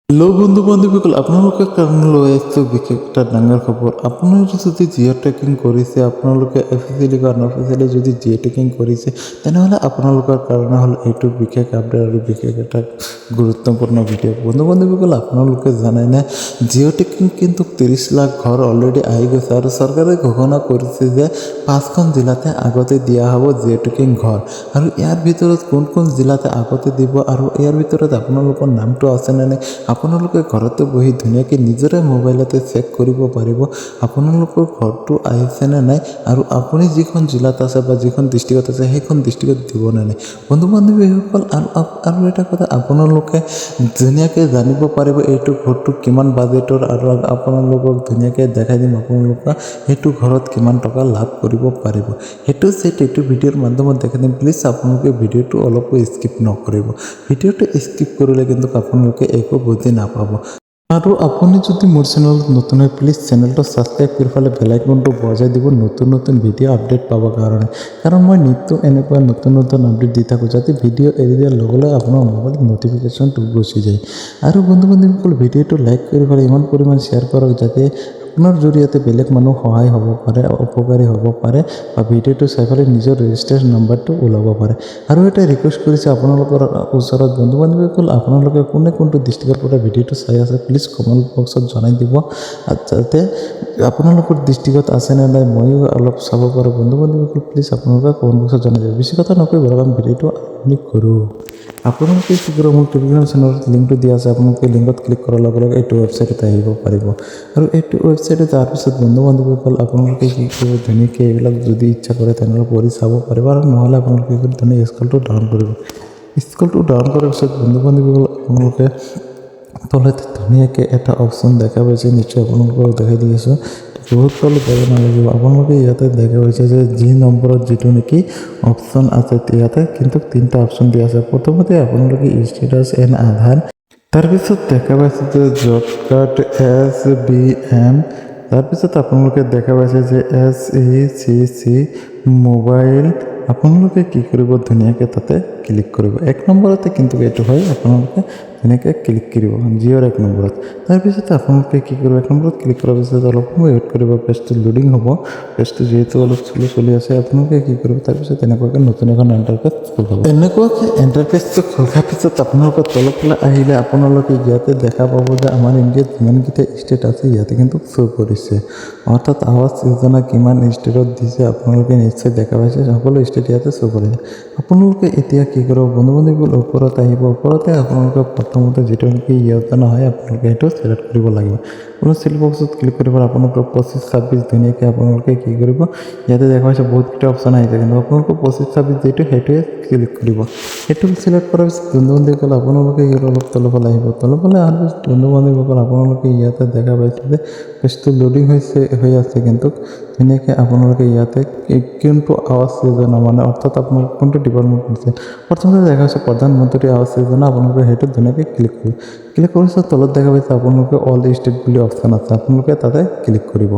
Hello বন্ধু বান্ধৱীসকল, আপোনালোকে কাৰণে লৈ আহিছোঁ বিশেষ এটা ডাঙৰ খবৰ। আপোনালোকে যদি জিঅ' ট্ৰেকিং কৰিছে, আপোনালোকে অফিচিয়েলি বা আনঅফিচিয়েলি যদি জিঅ' ট্ৰেকিং কৰিছে, তেনেহ'লে আপোনালোকৰ কাৰণে হ'ল এইটো বিশেষ আপডেট আৰু বিশেষ এটা গুৰুত্বপূৰ্ণ ভিডিঅ'। বন্ধু বান্ধৱীসকল, আপোনালোকে জানেনে জিঅ' ট্ৰেকিং কিন্তু 30 লাখ ঘৰ অলৰেডি আহি গৈছে আৰু চৰকাৰে ঘোষণা কৰিছে যে 5খন জিলাতে আগতে দিয়া হ'ব জিঅ' ট্ৰেকিং ঘৰ। আৰু ইয়াৰ ভিতৰত কোন কোন জিলাতে আগতে দিব আৰু ইয়াৰ ভিতৰত আপোনালোকৰ নামটো আছেনে নাই আপোনালোকে ঘৰতে বহি ধুনীয়াকৈ নিজৰে মোবাইলতে চেক কৰিব পাৰিব আপোনালোকৰ ঘৰটো আহিছেনে নাই আৰু আপুনি যিখন জিলাত আছে বা যিখন ডিষ্ট্ৰিক্টত আছে সেইখন ডিষ্ট্ৰিক্টত দিবনে নাই। বন্ধু বান্ধৱীসকল, আৰু এটা কথা, আপোনালোকে ধুনীয়াকৈ জানিব পাৰিব এইটো ঘৰটো কিমান বাজেটৰ আৰু আপোনালোকক ধুনীয়াকৈ দেখাই দিম আপোনালোকে সেইটো ঘৰত কিমান টকা লাভ কৰিব পাৰিব। এইটো ভিডিঅ'ৰ মাধ্যমত দেখাই দিম। প্লিজ আপোনালোকে ভিডিঅ'টো অলপো স্কিপ নকৰিব। ভিডিঅ'টো স্কিপ কৰিলে কিন্তু আপোনালোকে একো বুজি নাপাব। আৰু আপুনি যদি মোৰ চেনেলত নতুন হয়, প্লিজ চেনেলটো ছাবস্ক্ৰাইব কৰি পেলাই বেল আইকনটো বজাই দিব নতুন ভিডিঅ' আপডেট পাবৰ কাৰণে। কাৰণ মই নিত্য এনেকুৱা নতুন আপডেট দি থাকোঁ, যাতে ভিডিঅ' এৰি দিয়াৰ লগে লগে আপোনাৰ মোবাইলত নটিফিকেশ্যনটো গুচি যায়। আৰু বন্ধু বান্ধৱীসকল, ভিডিঅ'টো লাইক কৰি পেলাই ইমান পৰিমাণ শ্বেয়াৰ কৰক যাতে আপোনাৰ জৰিয়তে বেলেগ মানুহ সহায় হ'ব পাৰে, উপকাৰী হ'ব পাৰে বা ভিডিঅ'টো চাই পেলাই নিজৰ ৰেজিষ্ট্ৰেশ্যন নাম্বাৰটো ওলাব পাৰে। আৰু এটা ৰিকুৱেষ্ট কৰিছে আপোনালোকৰ ওচৰত বন্ধু বান্ধৱীসকল, আপোনালোকে কোনটো ডিষ্ট্ৰিক্টৰ পৰা ভিডিঅ'টো চাই আছে প্লিজ কমেণ্ট বক্সত জনাই দিব, যাতে আপোনালোকৰ ডিষ্ট্ৰিক্টত আছেনে নাই ময়ো অলপ চাব পাৰোঁ। বন্ধু বান্ধৱীসকল, প্লিজ আপোনালোকে কমেণ্ট বক্সত জনাই দিব। বেছি কথা নকৰি বলক ভিডিঅ'টো আৰম্ভ কৰোঁ। আপোনালোকে কি কৰিব, মোৰ টেলিগ্ৰাম চেনেলত লিংকটো দিয়া আছে, আপোনালোকে লিংকত ক্লিক কৰাৰ লগে লগে এইটো ৱেবছাইটত আহিব পাৰিব। আৰু এইটো ৱেবছাইটত তাৰ পিছত বন্ধু বান্ধৱীসকল, আপোনালোকে কি কৰিব, ধুনীয়াকৈ এইবিলাক যদি ইচ্ছা কৰে তেনেহ'লে কৰি চাব পাৰিব। আৰু নহ'লে আপোনালোকে ধুনীয়া স্কুলটো ডাউন কৰিব। স্কুলটো ডাউন কৰাৰ পিছত বন্ধু বান্ধৱীসকল, আপোনালোকে তলতে ধুনীয়াকৈ এটা অপশ্যন দেখা পাইছে, নিশ্চয় আপোনালোকক দেখাই দি আছোঁ। বহুত তলত যাব নালাগিব, আপোনালোকে ইয়াতে দেখা পাইছে যে যি নম্বৰত যিটো নেকি অপশ্যন আছে, ইয়াতে কিন্তু 3টা অপশ্যন দিয়া আছে। প্ৰথমতে আপোনালোকে ষ্টেটাছ এণ্ড আধাৰ, তাৰপিছত দেখা পাইছে যে জব কাৰ্ড SBM, তাৰপিছত আপোনালোকে দেখা পাইছে যে SECC মোবাইল। আপোনালোকে কি কৰিব, ধুনীয়াকৈ তাতে ক্লিক কৰিব। 1 নম্বৰতে কিন্তু এইটো হয়, আপোনালোকে ধুনীয়াকৈ ক্লিক কৰিব জিঅ'ৰ 1 নম্বৰত। তাৰপিছত আপোনালোকে কি কৰিব, 1 নম্বৰত ক্লিক কৰাৰ পিছত অলপ সময় ৱেইট কৰিব, পেজটো লোডিং হ'ব। পেজটো যিহেতু অলপ চলি আছে, আপোনালোকে কি কৰিব, তাৰপিছত এনেকুৱাকৈ নতুন এখন এণ্টাৰপেজ খোলাব। এনেকুৱাকৈ এণ্টাৰপেজটো খোলাৰ পিছত আপোনালোকৰ তলফালে আহিলে আপোনালোকে ইয়াতে দেখা পাব যে আমাৰ ইণ্ডিয়াত যিমানকেইটা ষ্টেট আছে ইয়াতে কিন্তু শ্ব' কৰিছে, অৰ্থাৎ আৱাস যোজনা কিমান ষ্টেটত দিছে আপোনালোকে নিশ্চয় দেখা পাইছে, সকলো ষ্টেট ইয়াতে শ্ব' কৰিছে। আপোনালোকে এতিয়া কি কৰিব, বন্ধু বান্ধৱীসকল, ওপৰত আহিব। ওপৰতে আপোনালোকে প্ৰথমতে যিটো নেকি যোজনা হয় আপোনালোকে সেইটো ছিলেক্ট কৰিব লাগিব। কোনো চিলেক্ট বক্সত ক্লিক কৰিব, আপোনালোকৰ 25-26 ধুনীয়াকৈ আপোনালোকে কি কৰিব, ইয়াতে দেখা পাইছে বহুতকেইটা অপশ্যন আহিছে, কিন্তু আপোনালোকৰ 25-26 যিটো সেইটোৱে ক্লিক কৰিব। সেইটো ছিলেক্ট কৰাৰ পিছত বন্ধু বান্ধৱীসকল, আপোনালোকে অলপ তলফালে আহিব। তলফালে অহাৰ পিছত বন্ধু বান্ধৱীসকল, আপোনালোকে ইয়াতে দেখা পাইছে যে পেজটো লোডিং হৈ আছে, কিন্তু ধুনীয়াকৈ আপোনালোকে ইয়াতে কোনটো আৱাস যোজনা মানে অৰ্থাৎ আপোনালোকে কোনটো ডিপাৰ্টমেণ্ট দিছে। প্ৰথমতে দেখা পাইছে প্ৰধানমন্ত্ৰী আৱাস যোজনা, আপোনালোকে সেইটো ধুনীয়াকৈ ক্লিক কৰিব। ক্লিক কৰাৰ পিছত তলত দেখা পাইছে আপোনালোকে অল ষ্টেট বুলি অপশ্যন আছে, আপোনালোকে তাতে ক্লিক কৰিব।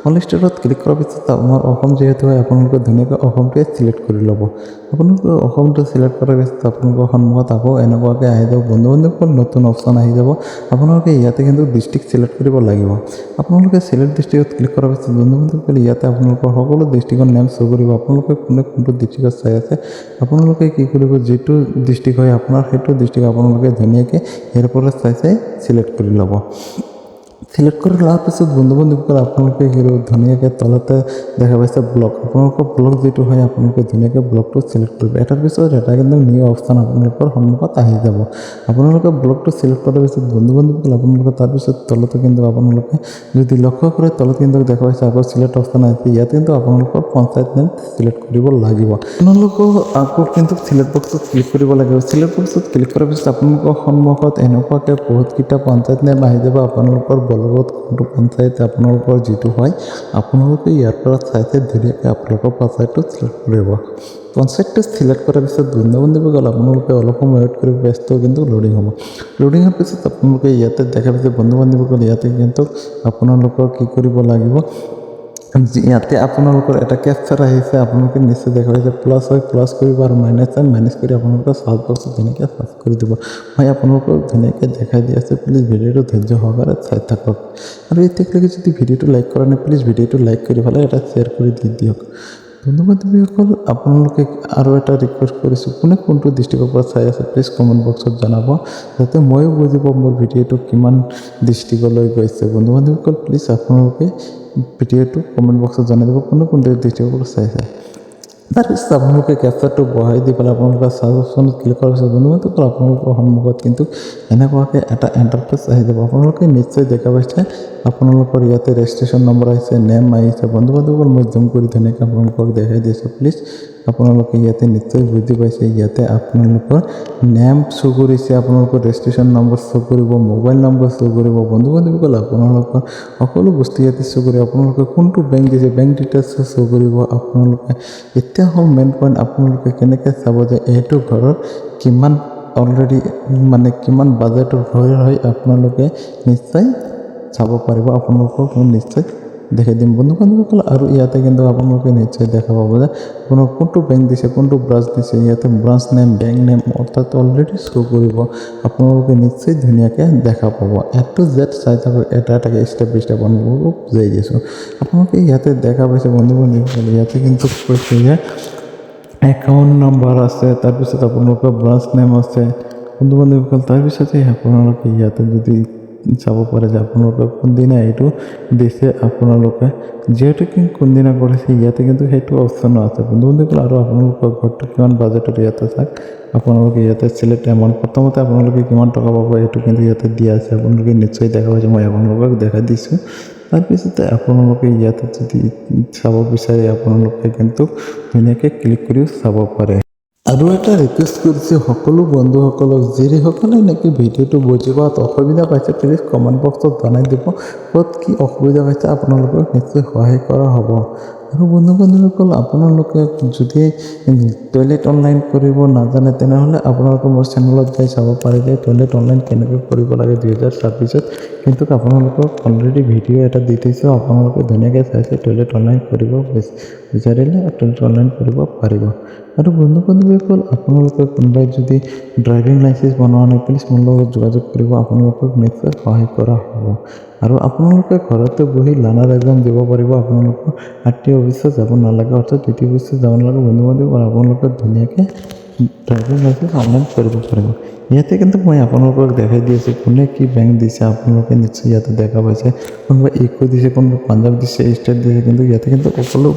অল ষ্টেটত ক্লিক কৰাৰ পিছত আমাৰ অসম যিহেতু হয়, আপোনালোকে ধুনীয়াকৈ অসমটোৱে ছিলেক্ট কৰি ল'ব। আপোনালোকে অসমটো ছিলেক্ট কৰাৰ পিছত আপোনালোকৰ সন্মুখত আকৌ এনেকুৱাকৈ আহি যাব, বন্ধু বান্ধৱীসকল, নতুন অপশ্যন আহি যাব। আপোনালোকে ইয়াতে কিন্তু ডিষ্ট্ৰিক্ট ছিলেক্ট কৰিব লাগিব। আপোনালোকে ছিলেক্ট ডিষ্ট্ৰিক্টত ক্লিক কৰাৰ পিছত বন্ধু বান্ধৱীসকল, ইয়াতে আপোনালোকৰ সকলো ডিষ্ট্ৰিক্টৰ নেম শ্ব' কৰিব। আপোনালোকে কোনটো ডিষ্ট্ৰিক্টত চাই আছে, আপোনালোকে কি কৰিব, যিটো ডিষ্ট্ৰিক্ট হয় আপোনাৰ সেইটো ডিষ্ট্ৰিক্ট আপোনালোকে ধুনীয়াকৈ ইয়াৰ পৰা চাই ছিলেক্ট কৰি ল'ব। ছিলেক্ট কৰি লোৱাৰ পিছত বন্ধু বান্ধৱীসকল, আপোনালোকে ধুনীয়াকৈ তলতে দেখা পাইছে ব্লক। আপোনালোকৰ ব্লক যিটো হয় আপোনালোকে ধুনীয়াকৈ ব্লকটো ছিলেক্ট কৰিব। এটাৰ পিছত এটা কিন্তু নিউ অপশ্যন আপোনালোকৰ সন্মুখত আহি যাব। আপোনালোকে ব্লকটো ছিলেক্ট কৰাৰ পিছত বন্ধু বান্ধৱীসকল, আপোনালোকে তাৰপিছত তলতে কিন্তু আপোনালোকে যদি লক্ষ্য কৰে তলত কিন্তু দেখা পাইছে আকৌ ছিলেক্ট অপশ্যন আছে, ইয়াত কিন্তু আপোনালোকৰ পঞ্চায়ত নেম ছিলেক্ট কৰিব লাগিব। আপোনালোকৰ আকৌ কিন্তু ছিলেক্ট বক্সত ক্লিক কৰিব লাগিব। ছিলেক্ট বক্সত ক্লিক কৰাৰ পিছত আপোনালোকৰ সন্মুখত এনেকুৱাকৈ বহুতকেইটা পঞ্চায়ত নেম আহি যাব। আপোনালোকৰ বলবত কোনটো পঞ্চায়ত আপোনালোকৰ যিটো হয় আপোনালোকে ইয়াৰ পৰা চাই ধুনীয়াকৈ আপোনালোকৰ পঞ্চায়তটো ছিলেক্ট কৰিব। পঞ্চায়তটো ছিলেক্ট কৰাৰ পিছত বন্ধু বান্ধৱীসকল, আপোনালোকে অলপ সময় ৱেইট কৰিব, পেজটো কিন্তু লোডিং হ'ব। লোডিঙৰ পিছত আপোনালোকে ইয়াতে দেখা পাইছে বন্ধু বান্ধৱীসকল, ইয়াতে কিন্তু আপোনালোকৰ কি কৰিব লাগিব, ইয়াতে আপোনালোকৰ এটা কেপচাৰ আহিছে, আপোনালোকে নিশ্চয় দেখা পাইছে প্লাছ হয় প্লাছ কৰিব আৰু মাইনাছ হয় মাইনাছ কৰি আপোনালোকৰ চাৰ্চ বক্সত ধুনীয়াকৈ চাৰ্চ কৰি দিব। মই আপোনালোকক ধুনীয়াকৈ দেখাই দি আছোঁ, প্লিজ ভিডিঅ'টো ধৈৰ্য সহকাৰে চাই থাকক। আৰু এতিয়ালৈকে যদি ভিডিঅ'টো লাইক কৰা নাই প্লিজ ভিডিঅ'টো লাইক কৰি পেলাই এটা শ্বেয়াৰ কৰি দি দিয়ক। বন্ধু বান্ধৱীসকল, আপোনালোকে আৰু এটা ৰিকুৱেষ্ট কৰিছোঁ, কোনে কোনটো ডিষ্ট্ৰিক্টৰ পৰা চাই আছে প্লিজ কমেণ্ট বক্সত জনাব, যাতে ময়ো বুজি পাওঁ মোৰ ভিডিঅ'টো কিমান ডিষ্ট্ৰিক্টলৈ গৈছে। বন্ধু বান্ধৱীসকল প্লিজ আপোনালোকে ভিডিঅ'টো কমেণ্ট বক্সত জনাই দিব কোনে কোনটো ডিষ্ট্ৰিক্টৰ পৰা চাইছে। তাৰপিছত আপোনালোকে কেপচাৰটো বহাই দি পেলাই আপোনালোকে চাৰ্চ অপশ্যনত ক্লিক কৰাৰ পিছত বন্ধু বান্ধৱীসকল আপোনালোকৰ সন্মুখত কিন্তু এনেকুৱাকৈ এটা এণ্টাৰফেচ আহি যাব। আপোনালোকে নিশ্চয় দেখা পাইছে আপোনালোকৰ ইয়াতে ৰেজিষ্ট্ৰেশ্যন নম্বৰ আহিছে, নেম আহিছে। বন্ধু বান্ধৱীসকল মই জুম কৰি ধুনীয়াকৈ আপোনালোকক দেখাই দিছোঁ, প্লিজ আপোনালোকে ইয়াতে নিশ্চয় বুজি পাইছে। ইয়াতে আপোনালোকৰ নেম শ্ব' কৰিছে, আপোনালোকৰ ৰেজিষ্ট্ৰেশ্যন নম্বৰ শ্ব' কৰিব, মোবাইল নম্বৰ শ্ব' কৰিব। বন্ধু বান্ধৱীসকল আপোনালোকৰ সকলো বস্তু ইয়াতে শ্ব' কৰিব। আপোনালোকে কোনটো বেংক দিছে বেংক ডিটেইলছ শ্ব' কৰিব। আপোনালোকে এতিয়া হ'ল মেইন পইণ্ট, আপোনালোকে কেনেকৈ চাব যে এইটো ঘৰৰ কিমান অলৰেডি মানে কিমান বাজেটৰ হয় আপোনালোকে নিশ্চয় চাব পাৰিব। আপোনালোকক মই নিশ্চয় দেখাই দিম বন্ধু বান্ধৱীসকল। আৰু ইয়াতে কিন্তু আপোনালোকে নিশ্চয় দেখা পাব যে আপোনাক কোনটো বেংক দিছে, কোনটো ব্ৰাঞ্চ দিছে। ইয়াতে ব্ৰাঞ্চ নেম, বেংক নেম অৰ্থাৎ অলৰেডি শ্ব' কৰিব। আপোনালোকে নিশ্চয় ধুনীয়াকৈ দেখা পাব। এটো জেড চাই থাকক, এটা এটাকৈ ষ্টেপ বাই ষ্টেপ আপোনালোকক বুজাই দিছোঁ। আপোনালোকে ইয়াতে দেখা পাইছে বন্ধু বান্ধৱীসকল, ইয়াতে কিন্তু কৈছে যে একাউণ্ট নম্বৰ আছে, তাৰপিছত আপোনালোকৰ ব্ৰাঞ্চ নেম আছে বন্ধু বান্ধৱীসকল। তাৰপিছতে আপোনালোকে ইয়াতে যদি চাব পাৰে যে আপোনালোকে কোনদিনা এইটো দিছে, আপোনালোকে যিহেতু কোনদিনা কৰিছে ইয়াতে কিন্তু সেইটো অপশ্যনো আছে বন্ধু বান্ধৱীসকল। আৰু আপোনালোকৰ ঘৰটো কিমান বাজেটত ইয়াতে চাওক, আপোনালোকে ইয়াতে চিলেক্ট এমাউণ্ট প্ৰথমতে আপোনালোকে কিমান টকা পাব এইটো কিন্তু ইয়াতে দিয়া আছে। আপোনালোকে নিশ্চয় দেখা পাইছে, মই আপোনালোকক দেখাই দিছোঁ। তাৰপিছতে আপোনালোকে ইয়াতে যদি চাব বিচাৰে আপোনালোকে কিন্তু ধুনীয়াকৈ ক্লিক কৰিও চাব পাৰে। আৰু এটা ৰিকুৱেষ্ট কৰিছোঁ সকলো বন্ধুসকলক, যিসকলে নেকি ভিডিঅ'টো বুজি পোৱাত অসুবিধা পাইছে প্লিজ কমেণ্ট বক্সত জনাই দিব, ক'ত কি অসুবিধা পাইছে আপোনালোকক নিশ্চয় সহায় কৰা হ'ব। আৰু বন্ধু বান্ধৱীসকল আপোনালোকে যদি টয়লেট অনলাইন কৰিব নাজানে তেনেহ'লে আপোনালোকে মোৰ চেনেলত যাই চাব পাৰে যে টয়লেট অনলাইন কেনেকৈ কৰিব লাগে 2026-ত। কিন্তু আপোনালোকক অলৰেডি ভিডিঅ' এটা দি থৈছোঁ, আপোনালোকে ধুনীয়াকৈ চাইছে টয়লেট অনলাইন কৰিব বিচাৰিলে টয়লেট অনলাইন কৰিব পাৰিব। আৰু বন্ধু বান্ধৱীসকল আপোনালোকে কোনোবাই যদি ড্ৰাইভিং লাইচেঞ্চ বনোৱা নাই প্লিজ মোৰ লগত যোগাযোগ কৰিব, আপোনালোকক নিশ্চয় সহায় কৰা হ'ব। আৰু আপোনালোকে ঘৰতে বহি লাৰ্ণাৰ এক্সাম দিব পাৰিব, আপোনালোকৰ RTO অফিচত যাব নালাগে, অৰ্থাৎ DTO অফিচত যাব নালাগে। বন্ধু বান্ধৱীসকল আপোনালোকে ধুনীয়াকৈ ড্ৰাইভিং লাইচেঞ্চ অনলাইন কৰিব পাৰিব। ইয়াতে কিন্তু মই আপোনালোকক দেখাই দি আছোঁ কোনে কি বেংক দিছে, আপোনালোকে নিশ্চয় ইয়াতে দেখা পাইছে। কোনোবা ইকো দিছে, কোনোবা পাঞ্জাৱ দিছে, ষ্টেট দিছে, কিন্তু ইয়াতে কিন্তু সকলো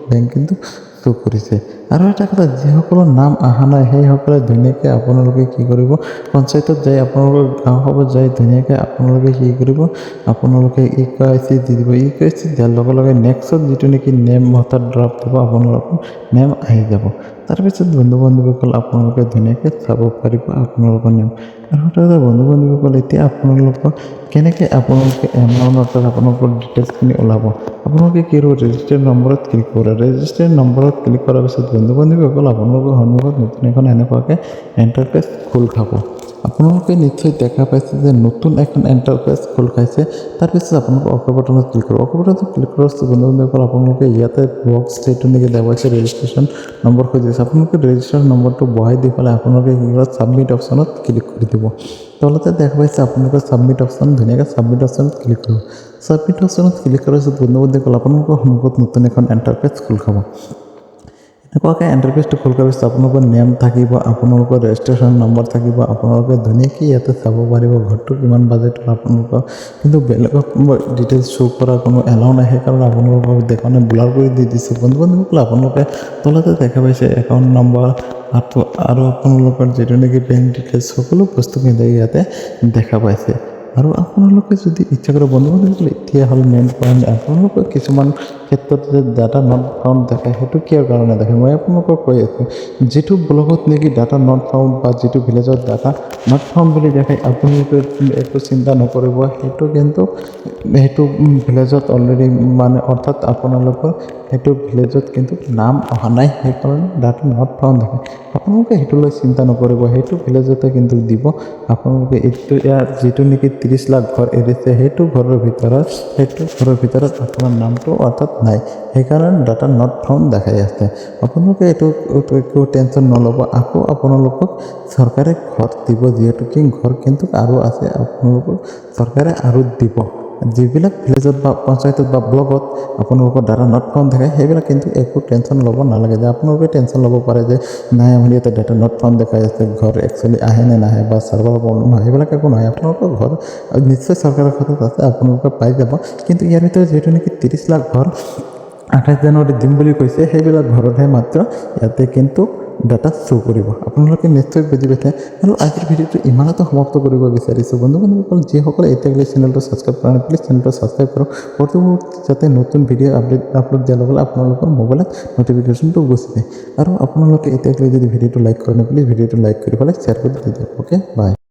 বেংক কিন্তু শ্ব' কৰিছে। আৰু এটা কথা, যিসকলৰ নাম অহা নাই সেইসকলে ধুনীয়াকৈ আপোনালোকে কি কৰিব, পঞ্চায়তত যাই আপোনালোকৰ গাঁও সভাত যাই ধুনীয়াকৈ আপোনালোকে কি কৰিব, আপোনালোকে EKYC দি দিব। EKYC দিয়াৰ লগে লগে নেক্সটত যিটো নেকি নেম অৰ্থাৎ ড্ৰাফ্ট দিব, আপোনালোকৰ নেম আহি যাব। তাৰপিছত বন্ধু বান্ধৱীসকল আপোনালোকে ধুনীয়াকৈ চাব পাৰিব আপোনালোকৰ নেম। আৰু এটা কথা বন্ধু বান্ধৱীসকল, এতিয়া আপোনালোকক কেনেকৈ আপোনালোকে এমাউণ্ট অৰ্থাৎ আপোনালোকৰ ডিটেইলছখিনি ওলাব, আপোনালোকে কি কৰিব, ৰেজিষ্টাৰ নম্বৰত ক্লিক কৰে। ৰেজিষ্টাৰ নম্বৰত ক্লিক কৰাৰ পিছত বন্ধু বান্ধৱীসকল আপোনালোকৰ সন্মুখত নতুন এখন এনেকুৱাকৈ এণ্টাৰফেচ খোল খাব। আপোনালোকে নিশ্চয় দেখা পাইছে যে নতুন এখন এণ্টাৰফেচ খোল খাইছে। তাৰপিছত আপোনালোকে অ'কে বাটনত ক্লিক কৰিব। অ'কে বাটনত ক্লিক কৰাৰ পিছত বন্ধু বান্ধৱীসকল আপোনালোকে ইয়াতে বক্স যিটো নেকি দেখাইছে ৰেজিষ্ট্ৰেশ্যন নম্বৰ খুজিছে, আপোনালোকে ৰেজিষ্ট্ৰেশ্যন নম্বৰটো বহাই দি পেলাই আপোনালোকে কি কৰিব, ছাবমিট অপশ্যনত ক্লিক কৰি দিব। তলতে দেখা পাইছে আপোনালোকে ছাবমিট অপশ্যন, ধুনীয়াকৈ ছাবমিট অপশ্যনত ক্লিক কৰিব। ছাবমিট অপশ্যনত ক্লিক কৰাৰ পিছত বন্ধু বান্ধৱীসকল আপোনালোকৰ সন্মুখত নতুন এখন এণ্টাৰফেচ খোল খাব। এনেকুৱাকৈ এণ্টাৰফেচটো খোল খোলাৰ পিছত আপোনালোকৰ নেম থাকিব, আপোনালোকৰ ৰেজিষ্ট্ৰেশ্যন নম্বৰ থাকিব, আপোনালোকে ধুনীয়াকৈ ইয়াতে চাব পাৰিব ঘৰটো কিমান বাজেটৰ আপোনালোকৰ। কিন্তু বেলেগক ডিটেইলছ শ্ব' কৰাৰ কোনো এলাউ নাই, সেইকাৰণে আপোনালোকক দেখানে ব্লাৰ কৰি দি দিছোঁ। বন্ধু বান্ধৱীসকল আপোনালোকে তলতে দেখা পাইছে একাউণ্ট নম্বৰ আৰু আপোনালোকৰ যিটো নেকি বেংক ডিটেইলছ সকলো বস্তু কিন্তু ইয়াতে দেখা পাইছে। আৰু আপোনালোকে যদি ইচ্ছা কৰে বন্ধু বান্ধৱীসকল, এতিয়া হ'ল মেইন পইণ্ট, আপোনালোকৰ কিছুমান ক্ষেত্ৰত যে ডাটা নট ফাউণ্ড দেখায়, সেইটো কিয় কাৰণে দেখায় মই আপোনালোকক কৈ আছোঁ। যিটো ব্লগত নেকি ডাটা নট ফাউণ্ড বা যিটো ভিলেজত ডাটা নট ফাউণ্ড বুলি দেখায়, আপোনালোকে একো চিন্তা নকৰিব, সেইটো কিন্তু সেইটো ভিলেজত অলৰেডি মানে অৰ্থাৎ আপোনালোকৰ সেইটো ভিলেজত কিন্তু নাম অহা নাই, সেইকাৰণে ডাটা নট ফাউণ্ড দেখায়। আপোনালোকে সেইটোলৈ চিন্তা নকৰিব, সেইটো ভিলেজতে কিন্তু দিব। আপোনালোকে এইটো ইয়াৰ যিটো নেকি 30 লাখ ঘৰ এৰিছে, সেইটো ঘৰৰ ভিতৰত আপোনাৰ নামটো অৰ্থাৎ নাই, সেইকাৰণে ডাটা নট ফাউণ্ড দেখাই আছে। আপোনালোকে এইটো একো টেনশ্যন নল'ব। আকৌ আপোনালোকক চৰকাৰে ঘৰ দিব, যিহেতু কি ঘৰ কিন্তু আৰু আছে, আপোনালোকক চৰকাৰে আৰু দিব। যিবিলাক ভিলেজত বা পঞ্চায়তত বা ব্লকত আপোনালোকৰ ডাটা নট ফাউণ্ড দেখায়, সেইবিলাক কিন্তু একো টেনশ্যন ল'ব নালাগে। যে আপোনালোকে টেনশ্যন ল'ব পাৰে যে নাই আমাৰ ইয়াতে ডাটা নট ফাউণ্ড দেখাই আছে, ঘৰ একচুৱেলি আহে নে নাহে বা চাৰ্ভাৰ প্ৰব্লেম হয়, সেইবিলাক একো নহয়। আপোনালোকৰ ঘৰ নিশ্চয় চৰকাৰৰ খাতাত আছে, আপোনালোকে পাই যাব। কিন্তু ইয়াৰ ভিতৰত যিহেতু নেকি 30 লাখ ঘৰ 28 জানুৱাৰীত দিম বুলি কৈছে, সেইবিলাক ঘৰতহে মাত্ৰ ইয়াতে কিন্তু ডাটা শ্ব' কৰিব। আপোনালোকে নিশ্চয় বুজি পাইছে। আৰু আজিৰ ভিডিঅ'টো ইমানতে সমাপ্ত কৰিব বিচাৰিছোঁ। বন্ধুসকল, যিসকলে এতিয়ালৈকে চেনেলটো ছাবস্ক্ৰাইব কৰা নাই, প্লিজ চেনেলটো ছাবস্ক্ৰাইব কৰক। পৰৱৰ্তী যাতে নতুন ভিডিঅ' আপলোড দিয়াৰ লগে লগে আপোনালোকৰ মোবাইলত নটিফিকেশ্যনটো গুচি যায়। আৰু আপোনালোকে এতিয়ালৈকে যদি ভিডিঅ'টো লাইক কৰা নাই, প্লিজ ভিডিঅ'টো লাইক কৰি পেলাই শ্বেয়াৰ কৰি দি দিয়ক। অ'কে, বাই।